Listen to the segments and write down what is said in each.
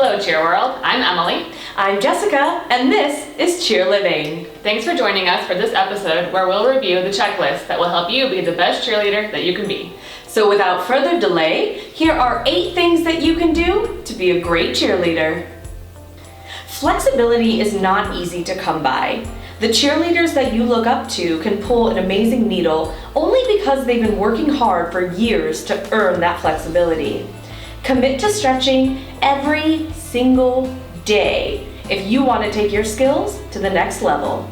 Hello, Cheer World. I'm Emily. I'm Jessica, and this is CheerLiving. Thanks for joining us for this episode where we'll review the checklist that will help you be the best cheerleader that you can be. So without further delay, here are 8 things that you can do to be a great cheerleader. Flexibility is not easy to come by. The cheerleaders that you look up to can pull an amazing needle only because they've been working hard for years to earn that flexibility. Commit to stretching every single day if you want to take your skills to the next level.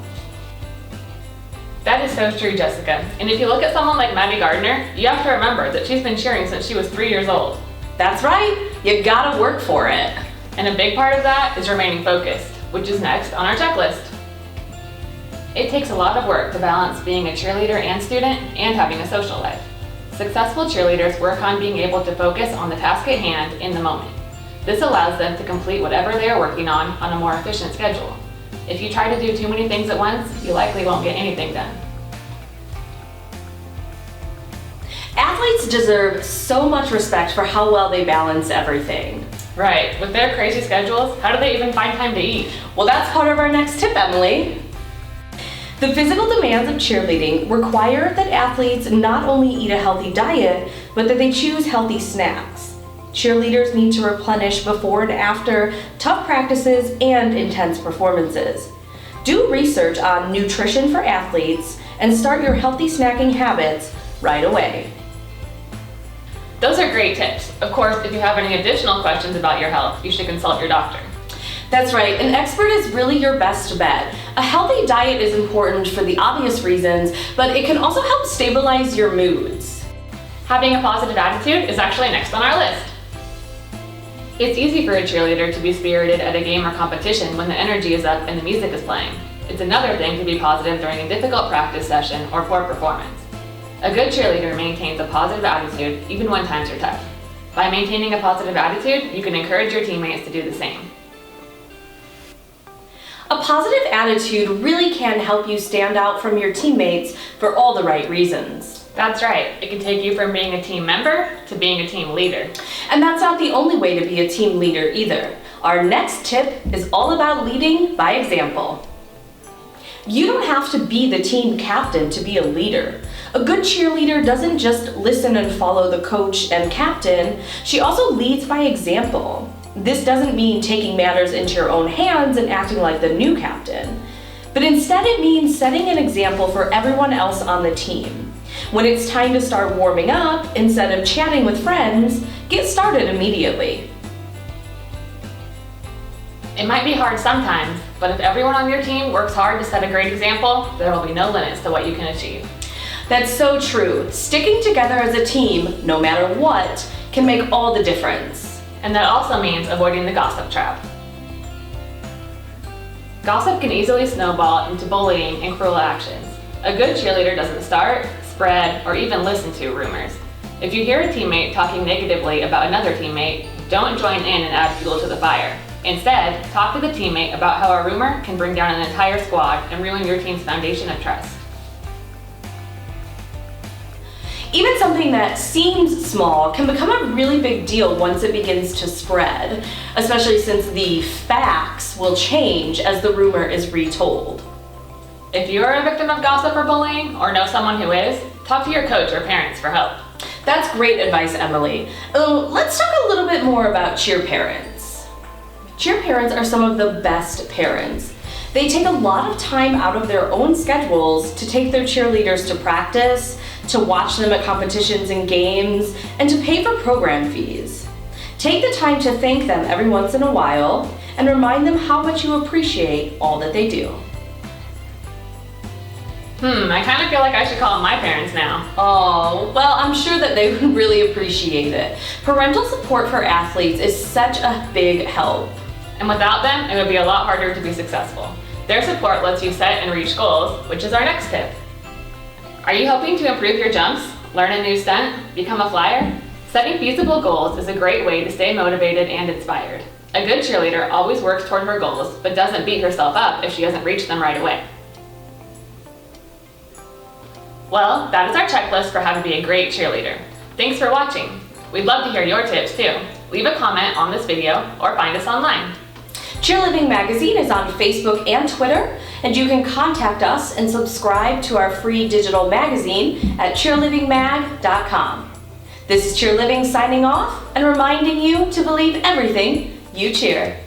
That is so true, Jessica. And if you look at someone like Maddie Gardner, you have to remember that she's been cheering since she was 3 years old. That's right, you gotta work for it. And a big part of that is remaining focused, which is next on our checklist. It takes a lot of work to balance being a cheerleader and student and having a social life. Successful cheerleaders work on being able to focus on the task at hand in the moment. This allows them to complete whatever they are working on a more efficient schedule. If you try to do too many things at once, you likely won't get anything done. Athletes deserve so much respect for how well they balance everything. Right, with their crazy schedules, how do they even find time to eat? Well, that's part of our next tip, Emily. The physical demands of cheerleading require that athletes not only eat a healthy diet, but that they choose healthy snacks. Cheerleaders need to replenish before and after tough practices and intense performances. Do research on nutrition for athletes and start your healthy snacking habits right away. Those are great tips. Of course, if you have any additional questions about your health, you should consult your doctor. That's right, an expert is really your best bet. A healthy diet is important for the obvious reasons, but it can also help stabilize your moods. Having a positive attitude is actually next on our list. It's easy for a cheerleader to be spirited at a game or competition when the energy is up and the music is playing. It's another thing to be positive during a difficult practice session or poor performance. A good cheerleader maintains a positive attitude even when times are tough. By maintaining a positive attitude, you can encourage your teammates to do the same. A positive attitude really can help you stand out from your teammates for all the right reasons. That's right. It can take you from being a team member to being a team leader. And that's not the only way to be a team leader either. Our next tip is all about leading by example. You don't have to be the team captain to be a leader. A good cheerleader doesn't just listen and follow the coach and captain, she also leads by example. This doesn't mean taking matters into your own hands and acting like the new captain, but instead it means setting an example for everyone else on the team. When it's time to start warming up, instead of chatting with friends, get started immediately. It might be hard sometimes, but if everyone on your team works hard to set a great example, there will be no limits to what you can achieve. That's so true. Sticking together as a team, no matter what, can make all the difference. And that also means avoiding the gossip trap. Gossip can easily snowball into bullying and cruel actions. A good cheerleader doesn't start, spread, or even listen to rumors. If you hear a teammate talking negatively about another teammate, don't join in and add fuel to the fire. Instead, talk to the teammate about how a rumor can bring down an entire squad and ruin your team's foundation of trust. Even something that seems small can become a really big deal once it begins to spread, especially since the facts will change as the rumor is retold. If you are a victim of gossip or bullying, or know someone who is, talk to your coach or parents for help. That's great advice, Emily. Let's talk a little bit more about cheer parents. Cheer parents are some of the best parents. They take a lot of time out of their own schedules to take their cheerleaders to practice, to watch them at competitions and games, and to pay for program fees. Take the time to thank them every once in a while and remind them how much you appreciate all that they do. I kind of feel like I should call my parents now. Oh, well, I'm sure that they would really appreciate it. Parental support for athletes is such a big help. And without them, it would be a lot harder to be successful. Their support lets you set and reach goals, which is our next tip. Are you hoping to improve your jumps, learn a new stunt, become a flyer? Setting feasible goals is a great way to stay motivated and inspired. A good cheerleader always works toward her goals, but doesn't beat herself up if she doesn't reach them right away. Well, that is our checklist for how to be a great cheerleader. Thanks for watching. We'd love to hear your tips too. leave a comment on this video or find us online. CheerLiving magazine is on Facebook and Twitter, and you can contact us and subscribe to our free digital magazine at cheerlivingmag.com. This is CheerLiving signing off and reminding you to believe everything you cheer.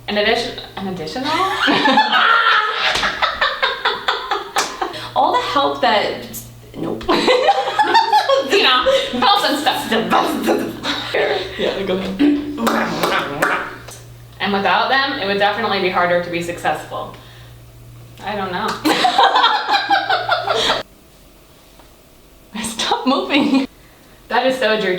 An additional? All the help that... Nope. You know, helps and stuff. Yeah, go ahead. And without them, it would definitely be harder to be successful. I don't know. Stop moving. That is so Drew.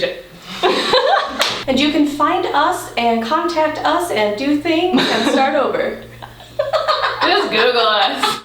And you can find us and contact us and do things and start over. Just Google us.